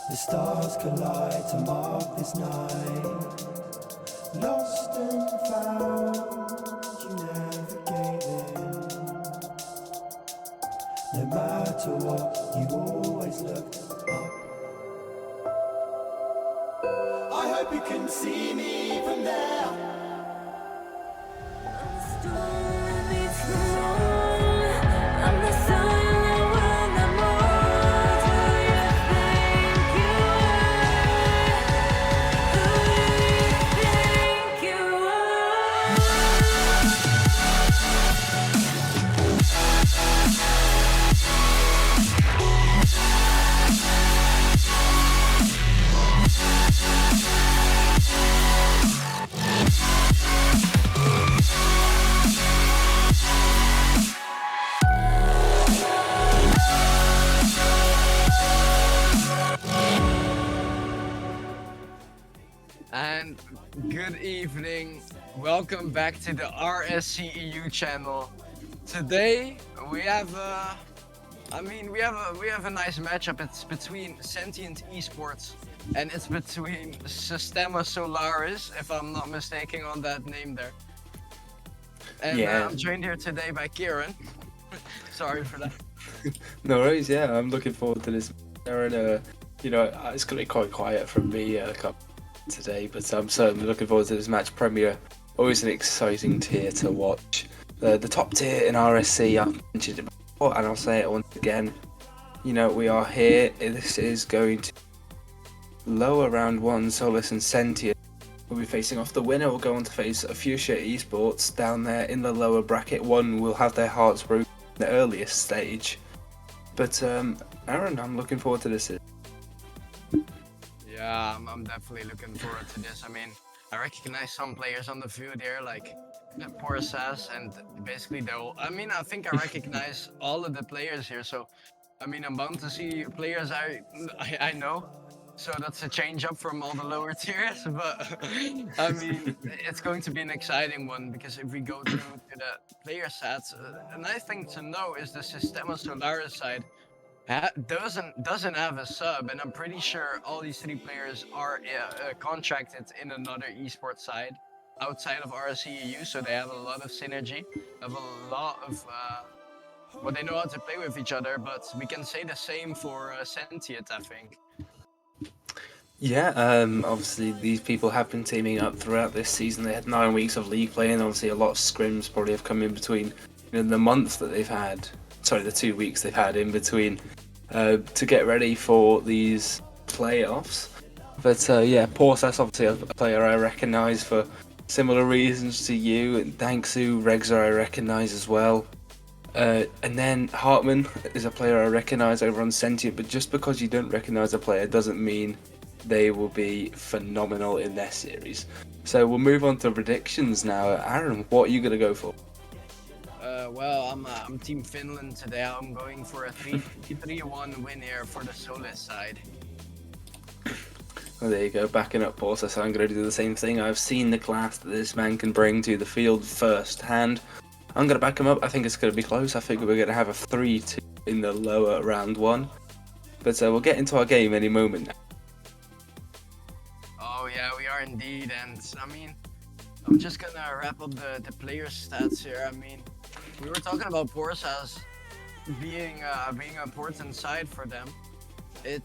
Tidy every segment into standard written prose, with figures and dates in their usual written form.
The stars collide to mark this night. Lost and found, you never gave in. No matter what, you always looked up. I hope you can see me from there. And good evening, welcome back to the RSC13 channel. Today we have we have a nice matchup. It's between Sentient Esports and it's between Solaris, if I'm not mistaken on that name there. And Yeah. I'm joined here today by Kieran. Sorry for that. No worries, yeah, I'm looking forward to this. Aaron, it's going to be quite quiet from me today, but I'm certainly looking forward to this match premiere. Always an exciting tier to watch. The top tier in RSC, I've mentioned it before, and I'll say it once again. We are here. This is going to lower round one, Solis and Sentient. We'll be facing off. The winner will go on to face a Fuchsia Esports down there in the lower bracket. One will have their hearts broken in the earliest stage. But Aaron, I'm looking forward to this. Yeah, I'm definitely looking forward to this. I mean, I recognize some players on the field here, like Porsas, and basically I think I recognize all of the players here. So, I mean, I'm bound to see players I know. So that's a change up from all the lower tiers. But I mean, it's going to be an exciting one because if we go through to the player stats, a nice thing to know is the Sistema Solaris side doesn't have a sub, and I'm pretty sure all these three players are contracted in another esports side outside of RSCEU, so they have a lot of synergy, have a lot of they know how to play with each other. But we can say the same for Sentient, I think. Yeah, obviously these people have been teaming up throughout this season. They had 9 weeks of league play, and obviously a lot of scrims probably have come in between the month that they've had. Sorry, the 2 weeks they've had in between to get ready for these playoffs. But Porsas obviously a player I recognise for similar reasons to you. And Danksu, Regzer I recognise as well. And then Hartman is a player I recognise over on Sentient, but just because you don't recognise a player doesn't mean they will be phenomenal in their series. So we'll move on to predictions now. Aaron, what are you going to go for? Well, I'm Team Finland today. I'm going for a 3-1 win here for the Solis side. Well, there you go, backing up Porter, so I'm going to do the same thing. I've seen the class that this man can bring to the field firsthand. I'm going to back him up. I think it's going to be close. I think we're going to have a 3-2 in the lower round one. But we'll get into our game any moment now. Oh yeah, we are indeed, and I mean, I'm just gonna wrap up the player stats here. I mean, we were talking about Porsas being an important side for them. I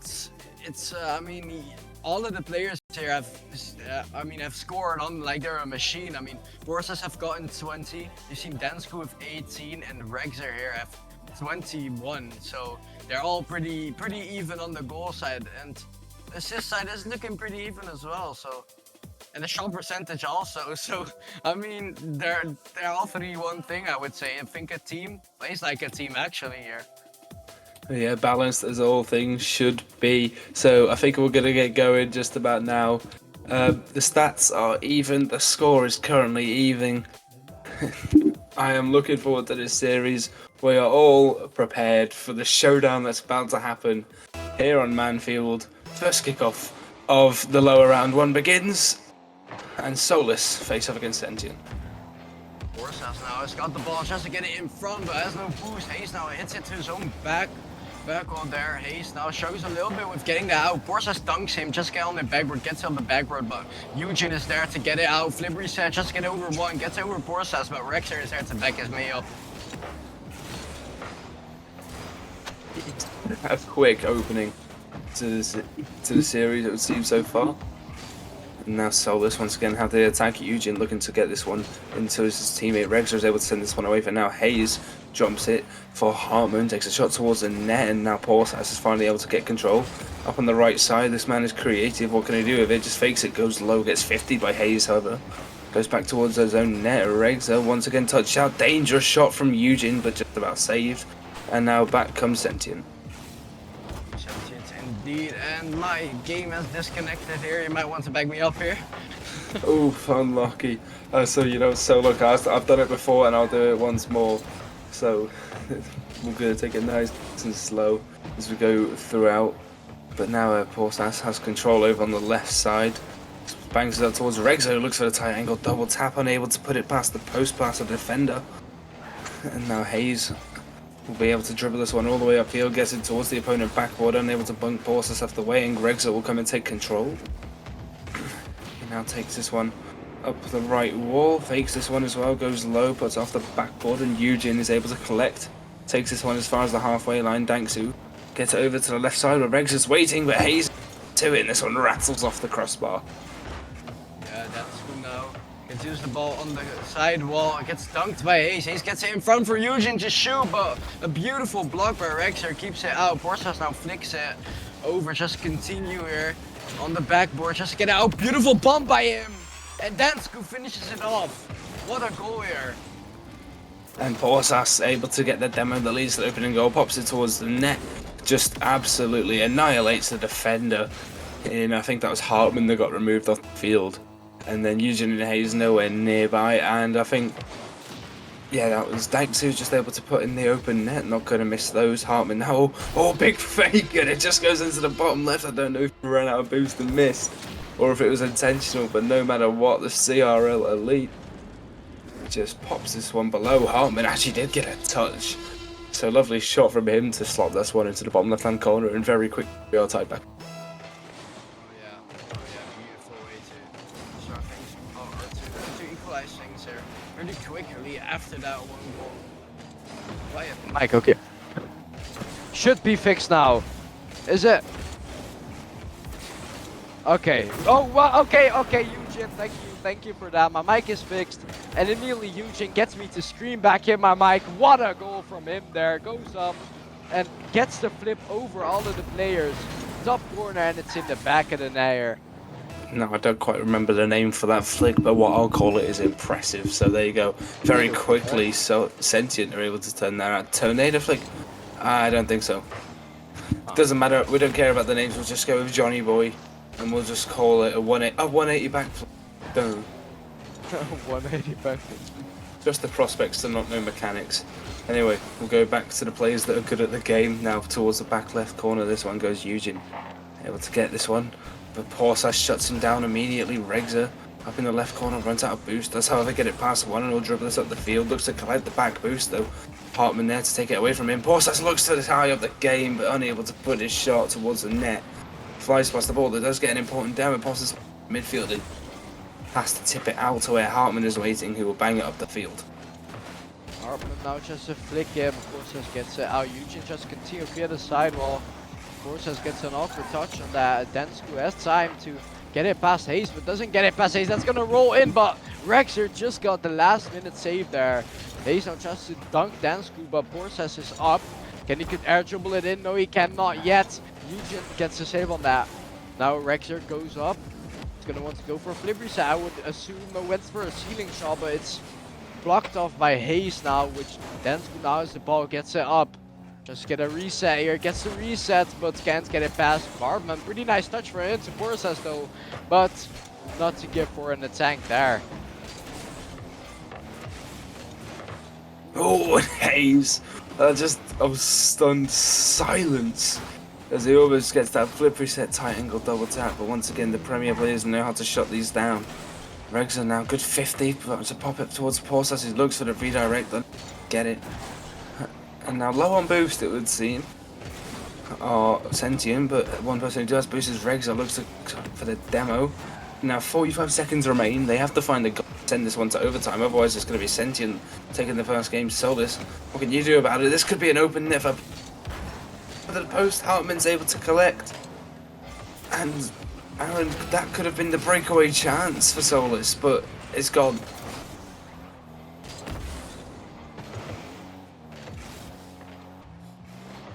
mean, all of the players here have scored on like they're a machine. I mean, Porsas have gotten 20. You've seen Dansku with 18, and Regzer here have 21. So they're all pretty even on the goal side, and assist side is looking pretty even as well. So, and the shot percentage also. So, I mean, they're all 3-1 thing, I would say. I think a team plays like a team actually here. Yeah, balanced as all things should be. So I think we're going to get going just about now. The stats are even. The score is currently even. I am looking forward to this series. We are all prepared for the showdown that's about to happen here on Manfield. First kickoff of the lower round one begins, and Solis face off against Sentient. Porsas now has got the ball, tries to get it in front, but has no boost. Hayes now hits it to his own back. Back on there, Hayes now shows a little bit with getting that out. Borsas dunks him, just get on the backboard, gets on the backboard, but Eugene is there to get it out. Flip reset, just get over one, gets over Borsas, but Rexer is there to back his mate up. A quick opening to the series, it would seem so far. And now Solis once again have the attack. Eugene looking to get this one into his teammate. Rexer is able to send this one away for now. Hayes jumps it for Hartman, takes a shot towards the net, and now Borsas is finally able to get control. Up on the right side, this man is creative. What can he do with it? Just fakes it, goes low, gets 50 by Hayes, however. Goes back towards his own net. Rexer once again touched out. Dangerous shot from Eugene, but just about saved. And now back comes Sentient. Indeed, and my game has disconnected here. You might want to back me up here. Oof, unlucky. So look, I've done it before and I'll do it once more. So we're gonna take it nice and slow as we go throughout. But now Borsas has control over on the left side. Bangs it out towards Rexo, looks for the tight angle, double tap, unable to put it past the post pass of the defender. And now Hayes will be able to dribble this one all the way upfield, gets it towards the opponent backboard, unable to bunk Borsas off the way, and Gregson will come and take control. He now takes this one up the right wall, fakes this one as well, goes low, puts off the backboard, and Eugene is able to collect. Takes this one as far as the halfway line. Danksu gets it over to the left side where Regs is waiting, but Hayes to it, and this one rattles off the crossbar. Yeah, that's good now. Gets used the ball on the side wall, gets dunked by Hayes. Hayes gets it in front for Eugene to shoot, but a beautiful block by Rexer keeps it out. Borsas now flicks it over, just continue here on the backboard, just get out. Beautiful bump by him, and Dansku finishes it off. What a goal here. And Borsas able to get the demo that leads to the opening goal, pops it towards the net, just absolutely annihilates the defender. And I think that was Hartman that got removed off the field. And then Eugene and Hayes nowhere nearby, and I think, yeah, that was Danksu just able to put in the open net, not going to miss those. Hartman now, oh, big fake, and it just goes into the bottom left. I don't know if he ran out of boost and missed, or if it was intentional, but no matter what, the CRL Elite just pops this one below. Hartman actually did get a touch, so lovely shot from him to slot this one into the bottom left-hand corner, and very quick we are tied back. Pretty quickly after that one goal. Quiet. Mike, okay. Should be fixed now. Is it? Okay. Oh, well, okay, Eugene, thank you for that. My mic is fixed. And immediately Eugene gets me to scream back in my mic. What a goal from him there. Goes up and gets the flip over all of the players. Top corner, and it's in the back of the net. No, I don't quite remember the name for that flick, but what I'll call it is impressive. So there you go. Very quickly, so Sentient are able to turn that out. Tornado flick? I don't think so. It doesn't matter. We don't care about the names. We'll just go with Johnny Boy, and we'll just call it a 180 back flick. Boom. 180 back flick. Just the prospects and not no mechanics. Anyway, we'll go back to the players that are good at the game. Now towards the back left corner, this one goes Eugene. Able to get this one. But Borsas shuts him down immediately. Regzer up in the left corner, runs out of boost. That's how they get it past one, and he'll dribble this up the field. Looks to collect the back boost though. Hartman there to take it away from him. Borsas looks to the high up the game, but unable to put his shot towards the net. Flies past the ball. That does get an important down. Borsas midfielder has to tip it out to where Hartman is waiting, who will bang it up the field. Hartman now just a flick him. Borsas gets it out. Eugene just continue via the sidewall. Borsas gets an awkward touch on that. Dansku has time to get it past Hayes, but doesn't get it past Hayes. That's gonna roll in, but Rexer just got the last minute save there. Hayes now tries to dunk Dansku, but Borsas is up. Can he air dribble it in? No, he cannot yet. Eugene gets a save on that. Now Rexer goes up. He's gonna want to go for a flip reset. I would assume went for a ceiling shot, but it's blocked off by Hayes now, which Dansku now as the ball gets it up. Just get a reset here, gets the reset, but can't get it past Barbman. Pretty nice touch for him to Borsas though, but not to give for an attack there. Oh, and Hayes. I was stunned silence as he almost gets that flip reset tight angle double tap. But once again, the Premier players know how to shut these down. Regs are now good 50, but to pop it towards Borsas. He looks for the redirect, then get it. And now low on boost, it would seem. are Sentient, but one person who does boost is Regza. Looks for the demo. Now 45 seconds remain. They have to find a goal to send this one to overtime. Otherwise, it's going to be Sentient taking the first game. Solis, what can you do about it? This could be an open net for the post. Hartman's able to collect, and Aaron, that could have been the breakaway chance for Solis, but it's gone.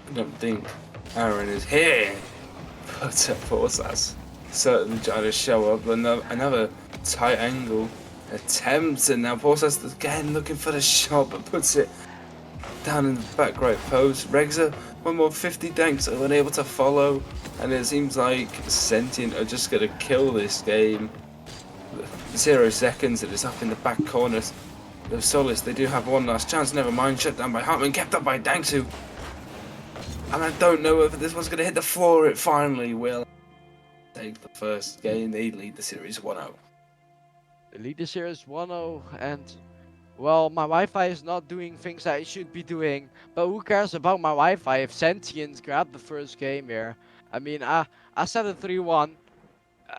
I don't think Aaron is here, but Forsas certainly trying to show up. Another tight angle attempt, and now Forsas again looking for the shot, but puts it down in the back right post. Regza, one more 50 danks, are unable to follow, and it seems like Sentient are just going to kill this game. 0 seconds, and it's up in the back corner. The Solis, they do have one last chance, never mind, shut down by Hartman, kept up by Dangsu. And I don't know if this one's going to hit the floor. It finally will. Take the first game. They lead the series 1-0. They lead the series 1-0, and well, my Wi-Fi is not doing things that it should be doing. But who cares about my Wi-Fi if Sentient grabbed the first game here? I mean, I said a 3-1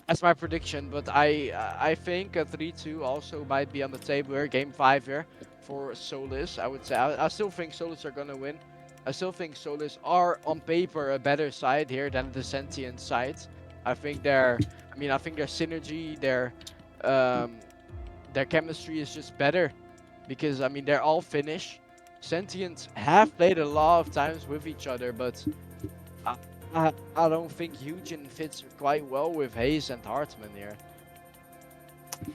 as my prediction, but I think a 3-2 also might be on the table here. Game 5 here for Solis. I would say I still think Solis are gonna win. I still think Solis are on paper a better side here than the Sentient side. I think their synergy, their chemistry is just better, because I mean they're all Finnish. Sentients have played a lot of times with each other, but I don't think Eugen fits quite well with Hayes and Hartman here.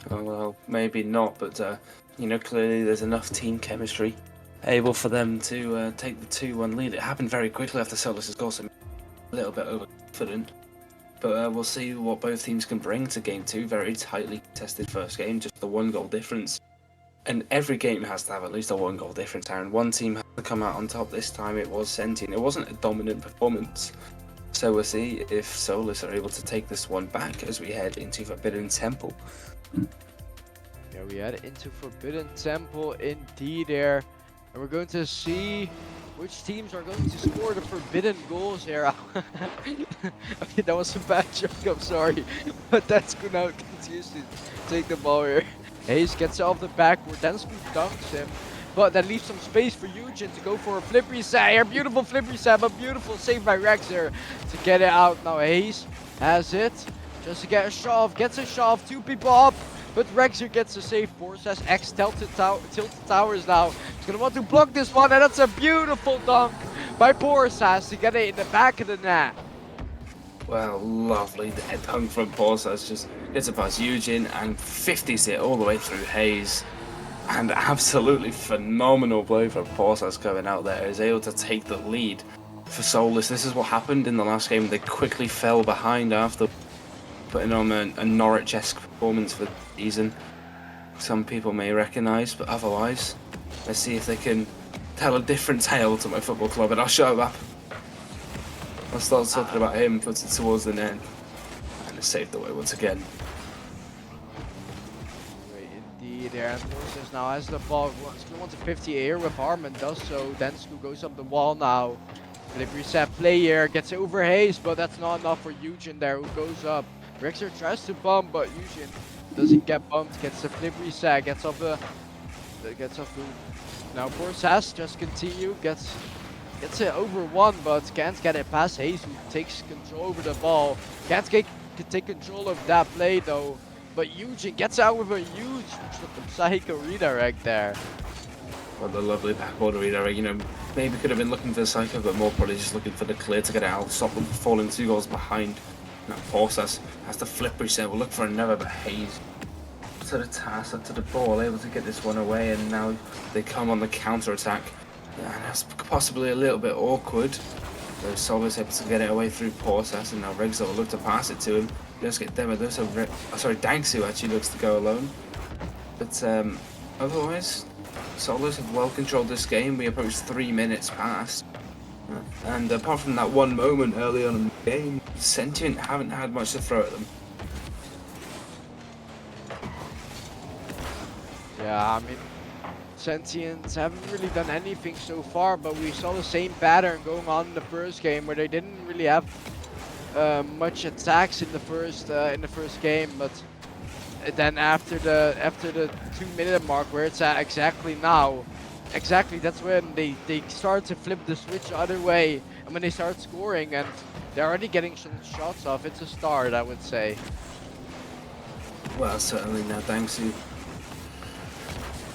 Oh, well, maybe not, but you know, clearly there's enough team chemistry able for them to take the 2-1 lead. It happened very quickly after Solis' goal, so a little bit overconfident. But we'll see what both teams can bring to game 2. Very tightly tested first game, just the 1 goal difference. And every game has to have at least a 1 goal difference, Aaron. One team has to come out on top. This time it was Sentient. It wasn't a dominant performance. So we'll see if Solis are able to take this one back as we head into Forbidden Temple. Yeah, we head into Forbidden Temple indeed there. And we're going to see which teams are going to score the forbidden goals here. Okay, that was a bad joke, I'm sorry. But that's good now, continues to take the ball here. Hayes gets off the backward, then Scoop dunks him. But that leaves some space for Eugen to go for a flip reset here. Beautiful flip reset, but beautiful save by Rex here to get it out. Now Hayes has it, just to get a shove, gets a shove, 2 people up. But Rexer gets a save. Forsas X tilted towers now. He's gonna want to block this one, and that's a beautiful dunk by Forsas to get it in the back of the net. Well, lovely dunk from Forsas. Just gets it past Eugen and 50s it all the way through Hayes. And absolutely phenomenal play from Forsas coming out there. Is able to take the lead for Solis. This is what happened in the last game. They quickly fell behind after putting on a Norwich-esque performance for the season. Some people may recognise, but otherwise, let's see if they can tell a different tale to my football club, and I'll show up. I'll start talking about him, puts it towards the net, and it's saved away once again. Indeed, there, and Forsas now has the ball. Scoop wants a 50 here with Harman, does so. Then Scoop goes up the wall now. Flip reset player gets over Hayes, but that's not enough for Eugen there, who goes up. Rexer tries to bump, but Eugen doesn't get bumped. Gets the flip reset, gets off the now Forsas just continue, gets it over 1, but can't get it past Hayes, who takes control over the ball. Can't take control of that play though, but Eugen gets out with a huge psycho redirect there. Well, the lovely backward redirect, you know, maybe could have been looking for the psycho, but more probably just looking for the clear to get it out, stop them falling 2 goals behind. Now Forsas has to flip reset, we'll look for another, but Hayes to the task, up to the ball, able to get this one away, and now they come on the counter attack. And that's possibly a little bit awkward. So Solis able to get it away through Forsas, and now Regza will look to pass it to him. He does get demoed, so Dangsu actually looks to go alone. But otherwise, Solis have well controlled this game. We approach 3 minutes past. And apart from that one moment early on in the game, Sentient haven't had much to throw at them. Yeah, I mean, Sentients haven't really done anything so far, but we saw the same pattern going on in the first game where they didn't really have much attacks in the first game, but then after the 2-minute mark where it's at exactly now, that's when they start to flip the switch the other way, and when they start scoring and they're already getting some shots off. It's a start, I would say. Well, certainly now Dangsu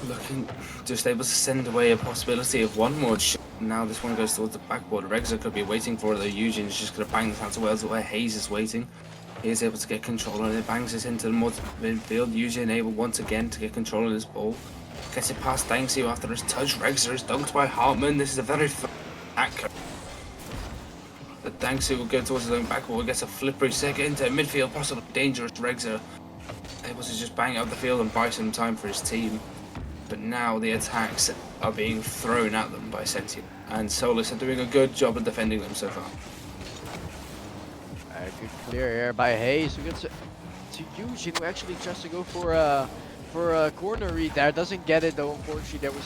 looking just able to send away a possibility of one more shot. Now this one goes towards the backboard. Regza could be waiting for it, though Eugene's just going to bang this out to Wales where Hayes is waiting. He is able to get control and it bangs it into the midfield. Eugene able once again to get control of this ball. Gets it past Dangsu after his touch. Regza is dunked by Hartman. This is a very accurate. But Dangsu will go towards his own backboard, gets a flippery second into midfield, possibly dangerous. Regza able to just bang out the field and buy some time for his team. But now the attacks are being thrown at them by Sentient, and Solis are doing a good job of defending them so far. Good clear here by Hayes, who gets to Eugene, who actually tries to go for a corner read there. Doesn't get it though, unfortunately.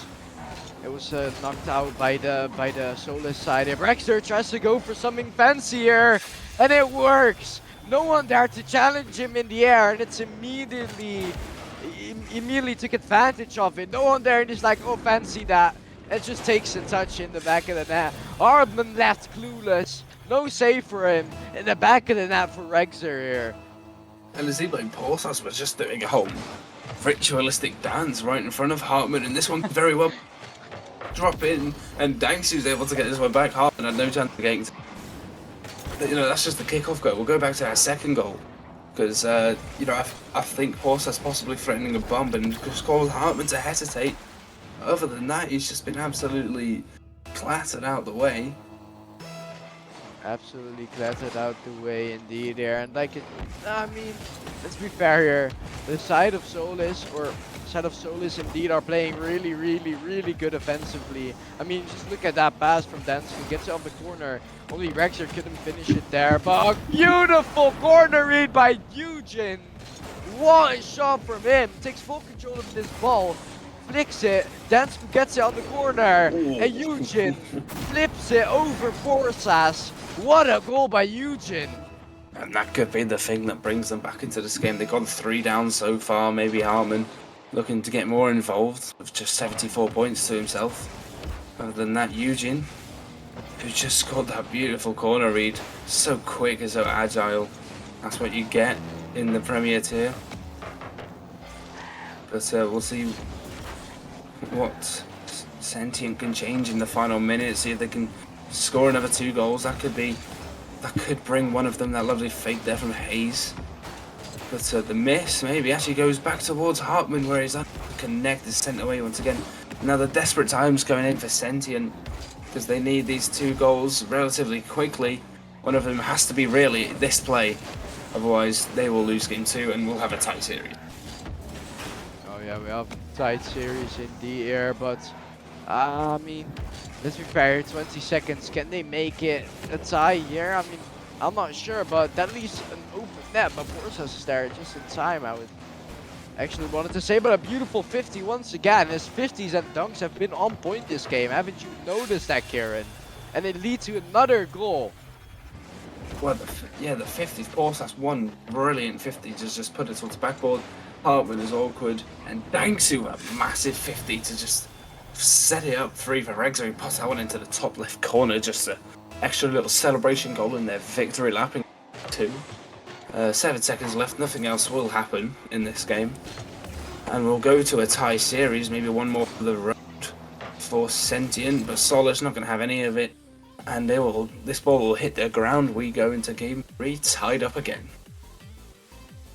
It was knocked out by the Solis side. Rexer tries to go for something fancy here, and it works. No one there to challenge him in the air, and it's immediately took advantage of it. No one there, and he's like, oh, fancy that. It just takes a touch in the back of the net. Hartman left clueless. No save for him. In the back of the net for Rexer here. And it seemed like Porthos was just doing a whole ritualistic dance right in front of Hartman, and this one could very well drop in, and Danksy was able to get this one back. Hartman had no chance of getting to. You know, that's just the kick-off goal. We'll go back to our second goal. Because, you know, I think Porthos possibly threatening a bomb and just caused Hartman to hesitate. Other than that, he's just been absolutely clattered out the way. Absolutely clattered out the way indeed there. And like, I mean, let's be fair here. The side of Solis indeed are playing really good offensively. I mean, just look at that pass from Dance, who gets it on the corner. Only Rexer couldn't finish it there, but a beautiful corner read by Eugene. What a shot from him. Takes full control of this ball, flicks it, Dance gets it on the corner, and Eugene flips it over Forsas. What a goal by Eugene. And that could be the thing that brings them back into this game. They've gone 3 down so far. Maybe Hartman looking to get more involved with just 74 points to himself. Other than that, Eugene, who just scored that beautiful corner read. So quick and so agile. That's what you get in the Premier tier. But we'll see what Sentient can change in the final minute. See if they can score another 2 goals. That could bring one of them that lovely fake there from Hayes. But the miss maybe actually goes back towards Hartman, where he's unable to connect, is sent away once again. Now the desperate times coming in for Sentient, because they need these 2 goals relatively quickly. One of them has to be really this play, otherwise they will lose game 2 and we'll have a tight series. Oh yeah, we have a tight series in the air, but I mean, let's be fair, 20 seconds, can they make it a tie here? I mean, I'm not sure, but that leaves an open net, but Borsas is there just in time, I would actually wanted to say. But a beautiful 50 once again. His 50s and dunks have been on point this game. Haven't you noticed that, Kieran? And it leads to another goal. Well, the 50s, Borsas one brilliant 50, just put it towards the backboard. Hartman is awkward, and Dangsu a massive 50 to just set it up free for Regzo. He puts that one into the top left corner, just an extra little celebration goal in their victory lapping 2. 7 seconds left, nothing else will happen in this game. And we'll go to a tie series, maybe one more for the road for Sentient, but Solis not going to have any of it. And this ball will hit the ground. We go into game 3 tied up again.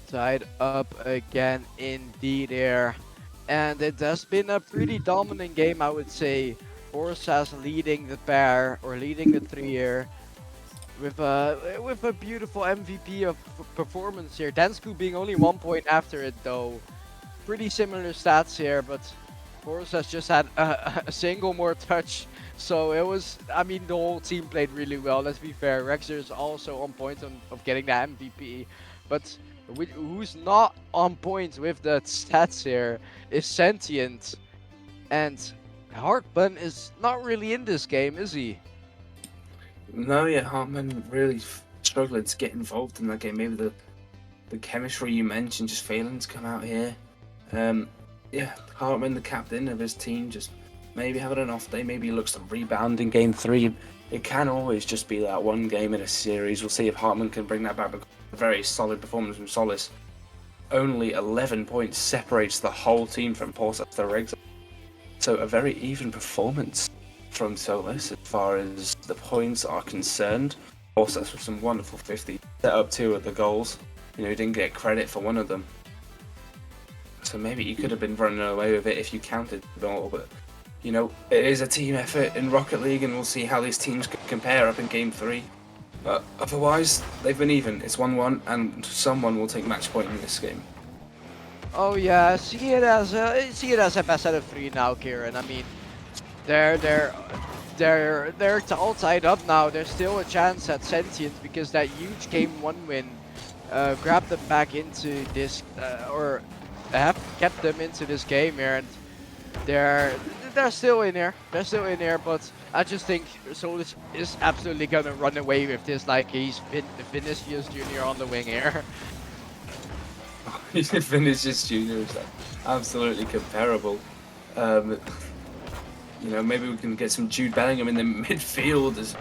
Tied up again indeed there. And it has been a pretty dominant game, I would say. Borsas leading the pair, or leading the 3 here. With a beautiful MVP of performance here. Dansku being only 1 point after it though. Pretty similar stats here, but Borsas just had a single more touch. So it was, I mean, the whole team played really well, let's be fair. Rexer is also on point of getting the MVP. But who's not on point with the stats here is Sentient. And Hartman is not really in this game, is he? No, yeah, Hartman really struggling to get involved in that game. Maybe the chemistry you mentioned just failing to come out here. Yeah, Hartman, the captain of his team, just maybe having an off day. Maybe he looks to rebound in game 3. It can always just be that one game in a series. We'll see if Hartman can bring that back. A very solid performance from Solis. Only 11 points separates the whole team from Portas to Riggs. So a very even performance from Solis as far as the points are concerned. Portas with some wonderful 50. Set up 2 of the goals. He didn't get credit for one of them. So maybe he could have been running away with it if you counted them all, but it is a team effort in Rocket League, and we'll see how these teams compare up in Game 3. But otherwise, they've been even. It's 1-1, and someone will take match point in this game. Oh yeah, see it as a best out of 3 now, Kieran. I mean, they're all tied up now. There's still a chance at Sentient because that huge Game 1 win grabbed them back into this, or have kept them into this game here, and they're still in here. They're still in here, but I just think Solis is absolutely gonna run away with this like he's Vinicius Jr. on the wing here. Vinicius Jr. is absolutely comparable. Maybe we can get some Jude Bellingham in the midfield as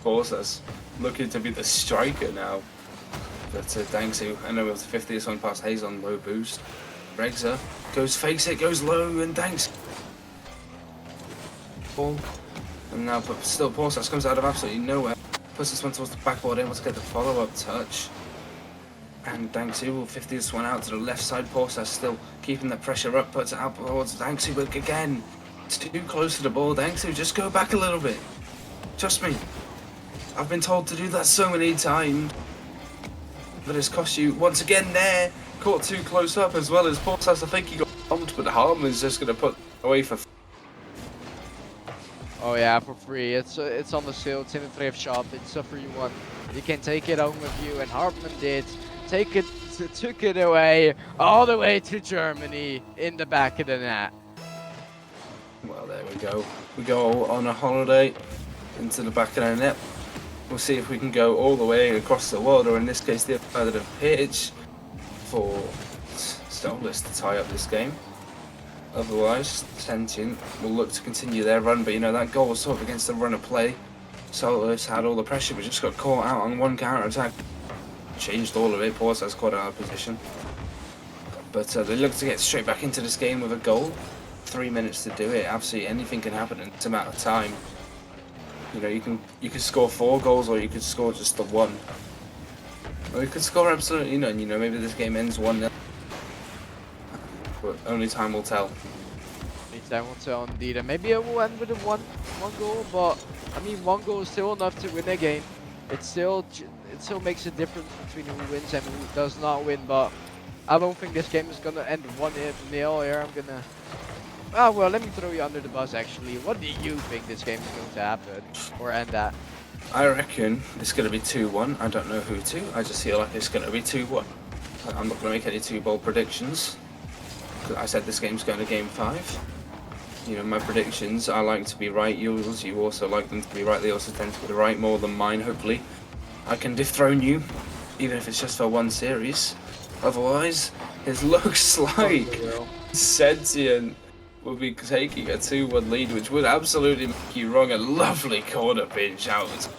Portas looking to be the striker now. But Dangsu, I know it was the 50th one past Hayes on low boost. Regza fakes it, goes low, and Danks. Ball. And now, but still, Portas comes out of absolutely nowhere. Puts this one towards the backboard, able to get the follow-up touch. And Dangsu will 50 this one out to the left side. Portas still keeping the pressure up, puts it out towards Dangsu, but again, it's too close to the ball. Dangsu, just go back a little bit. Trust me. I've been told to do that so many times. But it's cost you once again there. Caught too close up as well as Portas. I think he got bumped, but Hartman's just going to put away for. Oh yeah, for free. It's on the sale. It's in the thrift shop. It's a free one. You can take it home with you, and Hartman did. Took it away all the way to Germany in the back of the net. Well, there we go. We go on a holiday into the back of the net. We'll see if we can go all the way across the world, or in this case, the other side of the pitch, for Solis to tie up this game. Otherwise, Sentient will look to continue their run, but that goal was sort of against the run of play. Solis had all the pressure, but just got caught out on one counter attack. Changed all of it. Portas quite out of position, but they look to get straight back into this game with a goal. 3 minutes to do it. Absolutely anything can happen in this amount of time. You can score 4 goals, or you could score just the 1. Or you could score absolutely none. Maybe this game ends 1-0. But only time will tell. Time will tell indeed, and maybe it will end with a one goal. But I mean, 1 goal is still enough to win a game. It still makes a difference between who wins and who does not win. But I don't think this game is gonna end 1-0 here. I'm gonna. Oh well, let me throw you under the bus actually. What do you think this game is going to happen or end at? I reckon it's going to be 2-1. I don't know who to. I just feel like it's going to be 2-1. I'm not going to make any too bold predictions. I said this game's going to game 5. My predictions, I like to be right. You also like them to be right. They also tend to be right more than mine, hopefully. I can dethrone you, even if it's just for 1 series. Otherwise, it looks like Sentient will be taking a 2-1 lead, which would absolutely make you wrong. A lovely corner pinch out.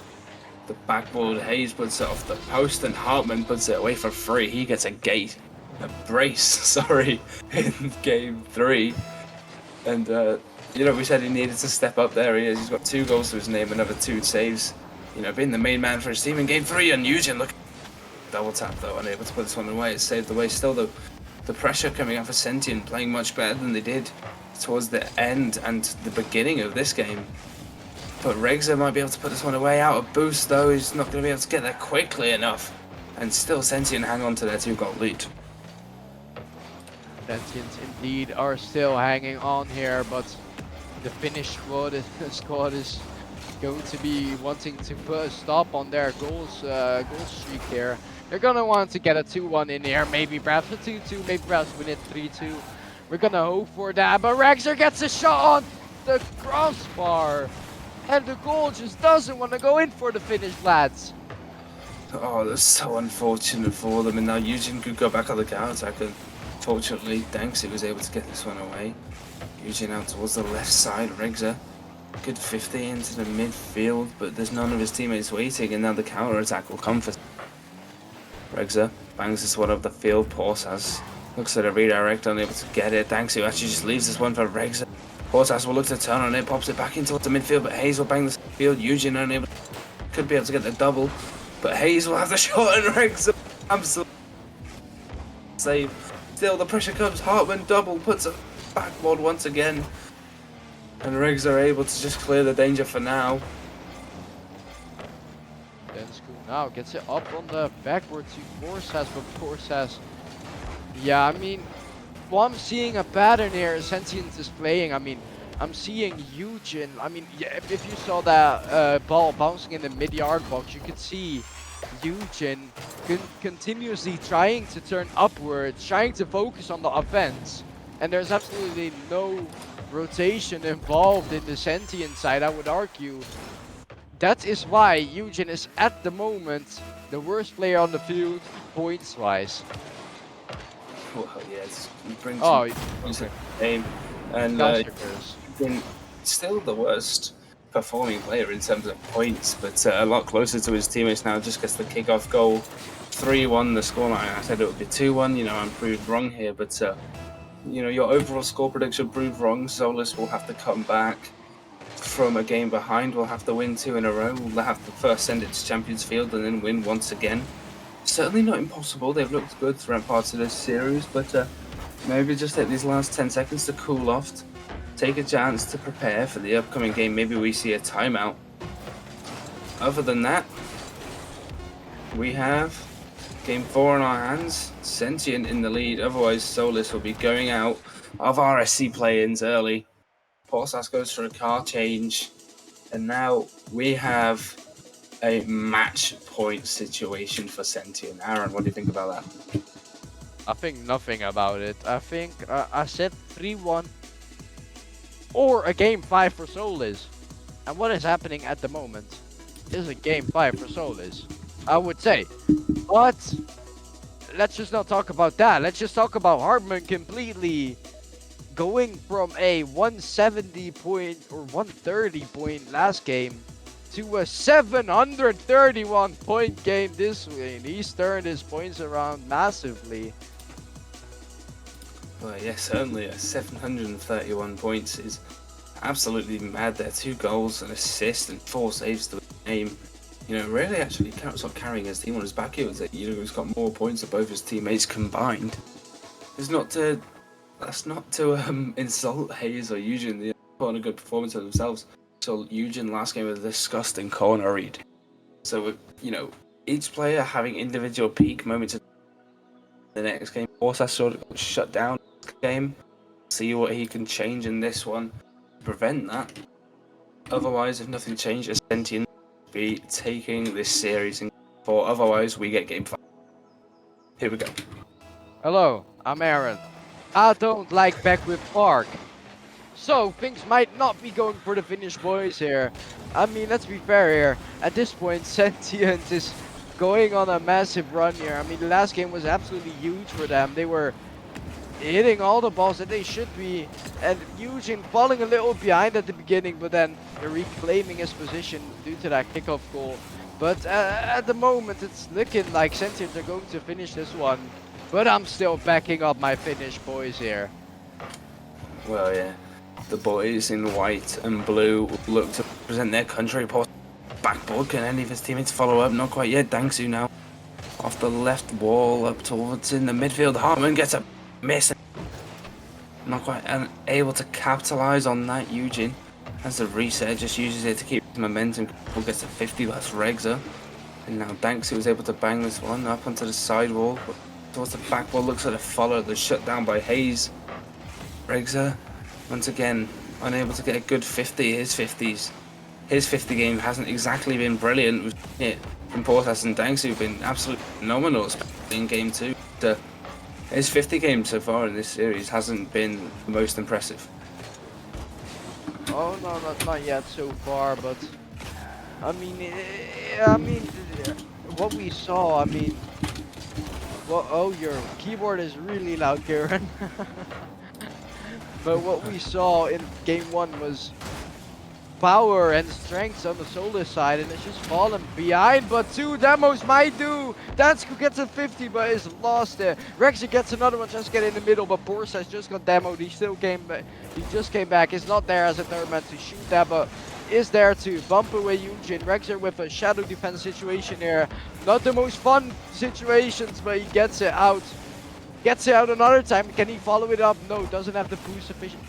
The backboard, Hayes puts it off the post, and Hartman puts it away for free. He gets a brace, sorry, in game 3. And, we said he needed to step up. There he is. He's got 2 goals to his name, another 2 saves. Being the main man for his team in game 3. And Eugene, look, double tap though, unable to put this one away. It saved the way. Still, though, the pressure coming out for Sentient, playing much better than they did towards the end and the beginning of this game. But Regza might be able to put this one away. Out of boost, though, he's not going to be able to get there quickly enough. And still, Sentient hang on to their 2-goal lead. Sentient indeed are still hanging on here, but the Finnish squad is going to be wanting to put a stop on their goal streak here. They're gonna want to get a 2-1 in here, maybe perhaps a 2-2, maybe perhaps win it 3-2. We're gonna hope for that, but Rexer gets a shot on the crossbar. And the goal just doesn't want to go in for the finish, lads. Oh, that's so unfortunate for them. And now Eugene could go back on the counter attack. And fortunately, Danksy was able to get this one away. Eugene out towards the left side. Rexer, good 50 into the midfield, but there's none of his teammates waiting. And now the counter attack will come for Rexer. Bangs this one up the field. Porsas looks at a redirect, unable to get it. Danksy actually just leaves this one for Rexer. Porsas will look to turn on it, pops it back into the midfield, but Hayes will bang the field. Eugene unable, could be able to get the double, but Hayes will have the shot and Rexer absolutely save. Still the pressure comes. Hartman double puts a backboard once again, and Rexer are able to just clear the danger for now. School now gets it up on the backboard to Porsas, but Porsas, yeah, I mean, well, I'm seeing a pattern here. Sentient is playing. I mean, I'm seeing Eugene. I mean, yeah, if you saw that ball bouncing in the mid-yard box, you could see Eugene continuously trying to turn upwards, trying to focus on the offense. And there's absolutely no rotation involved in the Sentient side, I would argue. That is why Eugene is at the moment the worst player on the field, points-wise. Well, yes, he brings Oh, points okay. to the game, and been still the worst performing player in terms of points, but a lot closer to his teammates now. Just gets the kickoff goal, 3-1 the scoreline. I said it would be 2-1. You know, I'm proved wrong here, but you know, your overall score prediction proved wrong. Solis will have to come back from a game behind. We'll have to win 2 in a row. We'll have to first send it to Champions Field and then win once again. Certainly not impossible. They've looked good throughout parts of this series, but maybe just take these last 10 seconds to cool off, take a chance to prepare for the upcoming game. Maybe we see a timeout. Other than that, we have game 4 in our hands. Sentient in the lead. Otherwise, Solis will be going out of RSC play-ins early. Porsas goes for a car change, and now we have a match point situation for Sentient. Aaron, what do you think about that? I think nothing about it. I think I said 3-1 or a game 5 for Solis. And what is happening at the moment is a game 5 for Solis, I would say. But let's just not talk about that. Let's just talk about Hartman completely going from a 170 point or 130 point last game to a 731 point game this way. And he's turned his points around massively. Well, yeah, certainly 731 points is absolutely mad there. 2 goals, an assist, and 4 saves to the game. You know, really actually sort of carrying his team on his back. It was that, you know, he's got more points than both his teammates combined. That's not to insult Hayes or Eugene. They put on a good performance of themselves. So Eugene last game with a disgusting corner read. So, you know, each player having individual peak moments. The next game, Porsas sort of got shut down this game. See what he can change in this one to prevent that. Otherwise, if nothing changes, Sentient will be taking this series in 4. Otherwise, we get game 5. Here we go. Hello, I'm Aaron. I don't like Beckwith Park. So, things might not be going for the Finnish boys here. I mean, let's be fair here. At this point, Sentient is going on a massive run here. I mean, the last game was absolutely huge for them. They were hitting all the balls that they should be. And Eugene falling a little behind at the beginning, but then reclaiming his position due to that kickoff goal. But at the moment, it's looking like Sentient are going to finish this one. But I'm still backing up my Finnish boys here. Well, yeah. The boys in white and blue look to represent their country. Backboard, can any of his teammates follow up? Not quite yet. Dangsu now off the left wall up towards in the midfield. Hartman gets a miss. Not quite able to capitalize on that. Eugene has the reset, just uses it to keep his momentum. Gets a 50, that's Rexer. And now Dangsu was able to bang this one up onto the side wall. Towards the back wall, looks like a follow. They're shut down by Hayes. Rexer, once again, unable to get a good 50. His 50 game hasn't exactly been brilliant. We've seen it from Porsas and Dangsu, been absolutely phenomenal, especially in game 2. His 50 game so far in this series hasn't been the most impressive. Oh no, not yet so far, but I mean, what we saw. I mean, well, oh, your keyboard is really loud, Karen. But what we saw in game 1 was power and strength on the Solis side, and it's just fallen behind, but 2 demos might do. Dansku gets a 50 but is lost there. Rexy gets another one, just get in the middle, but Borsa just got demoed. He still came back. He just came back. He's not there as a third man to shoot that, but is there to bump away Eugene. Rexer with a shadow defense situation here. Not the most fun situations, but he gets it out. Gets it out another time. Can he follow it up? No, doesn't have the boost sufficient.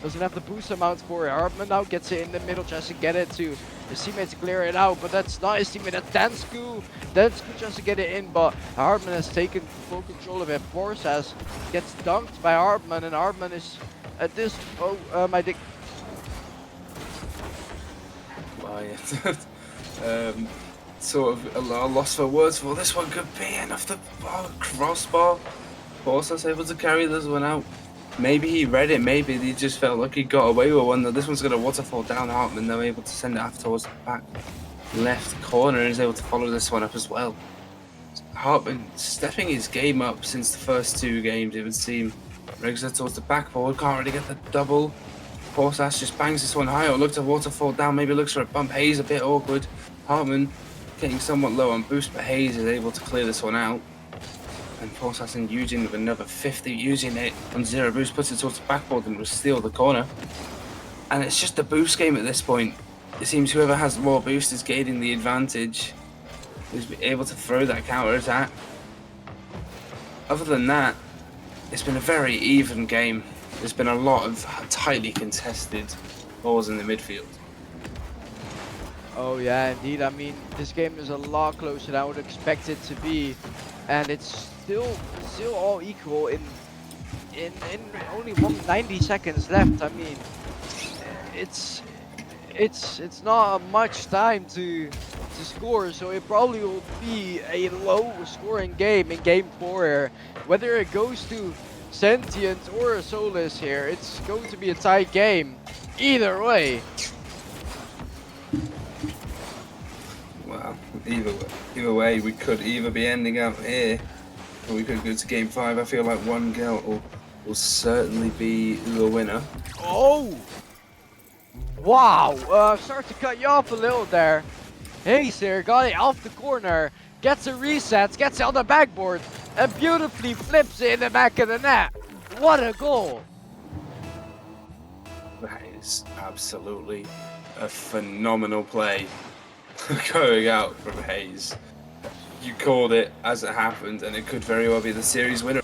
Doesn't have the boost amount for it. Hartman now gets it in the middle just to get it to his teammate to clear it out, but that's not his teammate. That's Dansku. Dansku just to get it in, but Hartman has taken full control of it. Borsas gets dunked by Hartman, and Hartman is at this. Oh, my dick. Sort of a loss for words for this one. Could be enough to crossbar. Borsas able to carry this one out. Maybe he read it, maybe he just felt like he got away with one. That this one's going to waterfall down Hartman. They're able to send it off towards the back left corner and is able to follow this one up as well. Hartman stepping his game up since the first 2 games, it would seem. Riggs towards the backboard, can't really get the double. Borsas just bangs this one high, or looks to waterfall down, maybe looks for a bump. Hayes a bit awkward. Hartman getting somewhat low on boost, but Hayes is able to clear this one out. And Borsas and Eugene with another 50, using it on 0 boost, puts it towards the backboard and will steal the corner. And it's just a boost game at this point. It seems whoever has more boost is gaining the advantage, who's able to throw that counter attack. Other than that, it's been a very even game. There's been a lot of tightly contested balls in the midfield. Oh yeah, indeed. I mean, this game is a lot closer than I would expect it to be, and it's still all equal in only 190 seconds left. I mean, it's not much time to score, so it probably will be a low scoring game in game 4 here. Whether it goes to Sentient or Solis here, it's going to be a tight game either way. Well, either way, we could either be ending up here, or we could go to game 5. I feel like one girl will certainly be the winner. Oh! Wow! Start to cut you off a little there. Hayes here got it off the corner, gets a reset, gets it on the backboard, and beautifully flips it in the back of the net. What a goal! That is absolutely a phenomenal play going out from Hayes. You called it as it happened, and it could very well be the series winner.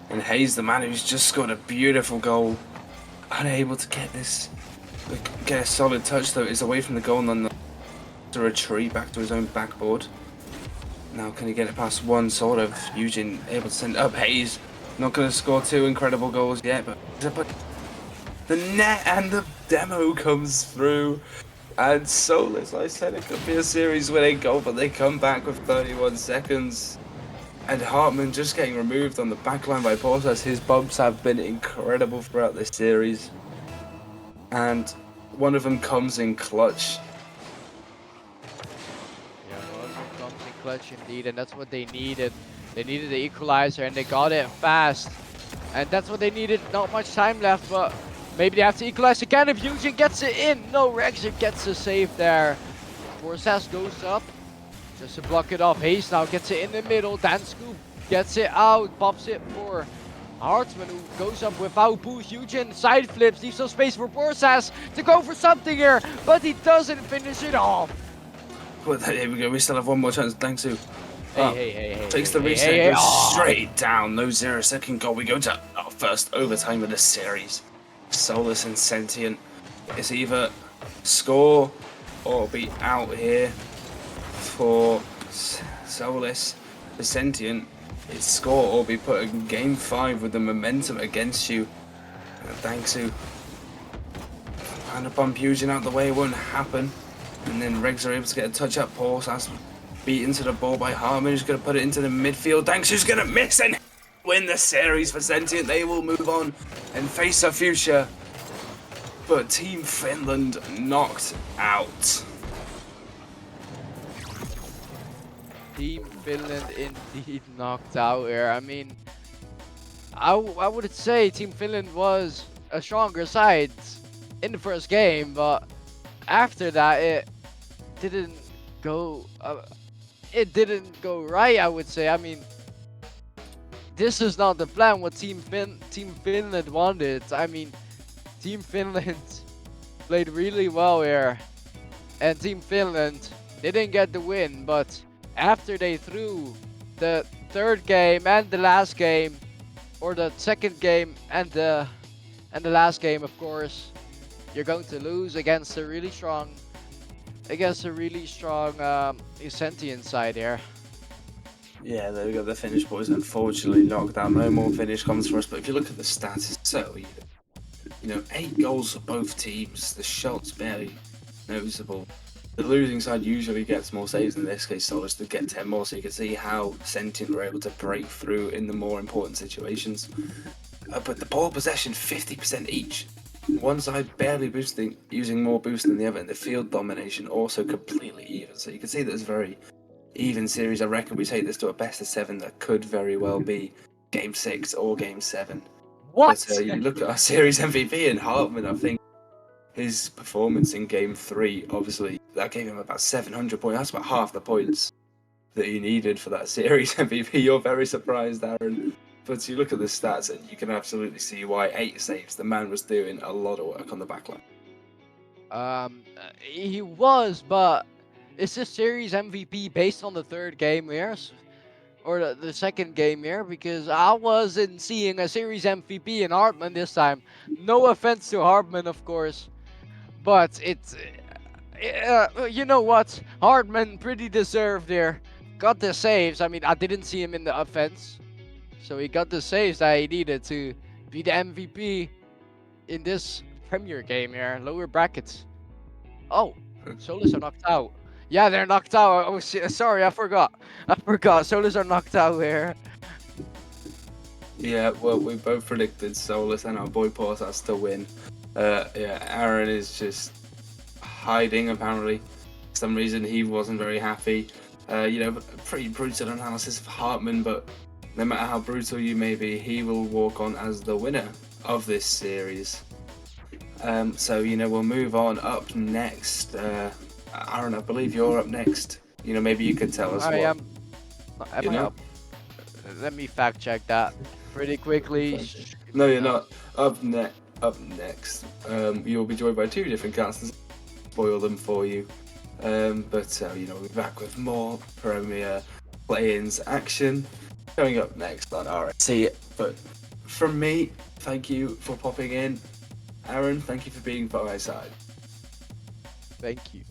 And Hayes, the man who's just scored a beautiful goal, unable to get a solid touch though, is away from the goal and to retreat back to his own backboard. Now can he get it past one sort of? Eugene able to send up. Hayes not going to score 2 incredible goals yet, but the net and the demo comes through. And Solis, I said it could be a series winning goal, but they come back with 31 seconds. And Hartman just getting removed on the backline by Borsas. His bumps have been incredible throughout this series. And one of them comes in clutch. Yeah, one of them comes in clutch indeed, and that's what they needed. They needed the equalizer, and they got it fast. And that's what they needed. Not much time left, but maybe they have to equalize again if Eugene gets it in. No, Rexer gets a save there. Borsas goes up just to block it off. Hayes now gets it in the middle. Dansku gets it out, pops it for Hartman, who goes up without boost. Eugene side flips, leaves some space for Borsas to go for something here, but he doesn't finish it off. But here we go, we still have one more chance. Dansku Hey. takes the reset, goes straight down. No 0-second goal. We go to our first overtime of the series. Solis and Sentient. It's either score or be out here for Solis. For Sentient, it's score or be put in game 5 with the momentum against you. Dansku trying to bump Eugene out the way, it won't happen. And then Regs are able to get a touch up. Borsas beaten to the ball by Harmon, who's going to put it into the midfield. Danks, who's going to miss and win the series for Sentient. They will move on and face a future. But Team Finland knocked out. Team Finland indeed knocked out here. I mean, I would say Team Finland was a stronger side in the first game, but after that it didn't go. It didn't go right, I would say. I mean, this is not the plan. What Team Finland wanted. I mean, Team Finland played really well here, and Team Finland didn't get the win. But after they threw the third game and the last game, or the second game and the last game, of course, you're going to lose against a really strong Sentient side here. Yeah, there we go. The Finnish boys unfortunately knocked out. No more finish comes for us. But if you look at the stats, it's so even. 8 goals for both teams. The shots barely noticeable. The losing side usually gets more saves. In this case, Solis did get 10 more. So you can see how Sentient were able to break through in the more important situations. But the ball possession, 50% each. One side barely boosting, using more boost than the other, and the field domination also completely even. So you can see that it's a very even series. I reckon we take this to a best of 7 that could very well be Game 6 or Game 7. What? But you look at our series MVP and Hartman, I think his performance in Game 3, obviously, that gave him about 700 points. That's about half the points that he needed for that series MVP. You're very surprised, Aaron. But you look at the stats and you can absolutely see why 8 saves. The man was doing a lot of work on the back line. He was, but is this series MVP based on the third game here? Or the second game here? Because I wasn't seeing a series MVP in Hartman this time. No offense to Hartman, of course. But it's... you know what? Hartman pretty deserved there. Got the saves. I mean, I didn't see him in the offense. So he got the saves that he needed to be the MVP in this Premier game here. Lower brackets. Oh, Solis are knocked out. Yeah, they're knocked out. Oh, sorry, I forgot. Solis are knocked out here. Yeah, well, we both predicted Solis and our boy Portas to win. Yeah, Aaron is just hiding, apparently. For some reason, he wasn't very happy. Pretty brutal analysis of Hartman, but no matter how brutal you may be, he will walk on as the winner of this series. So, we'll move on. Up next, Aaron, I believe you're up next. Maybe you could tell us I what... am I up? Let me fact check that pretty quickly. No, you're not. Up next, you'll be joined by 2 different casters. Spoil them for you. We'll be back with more Premier play-ins action. Coming up next on RSC. But from me, thank you for popping in. Aaron, thank you for being by my side. Thank you.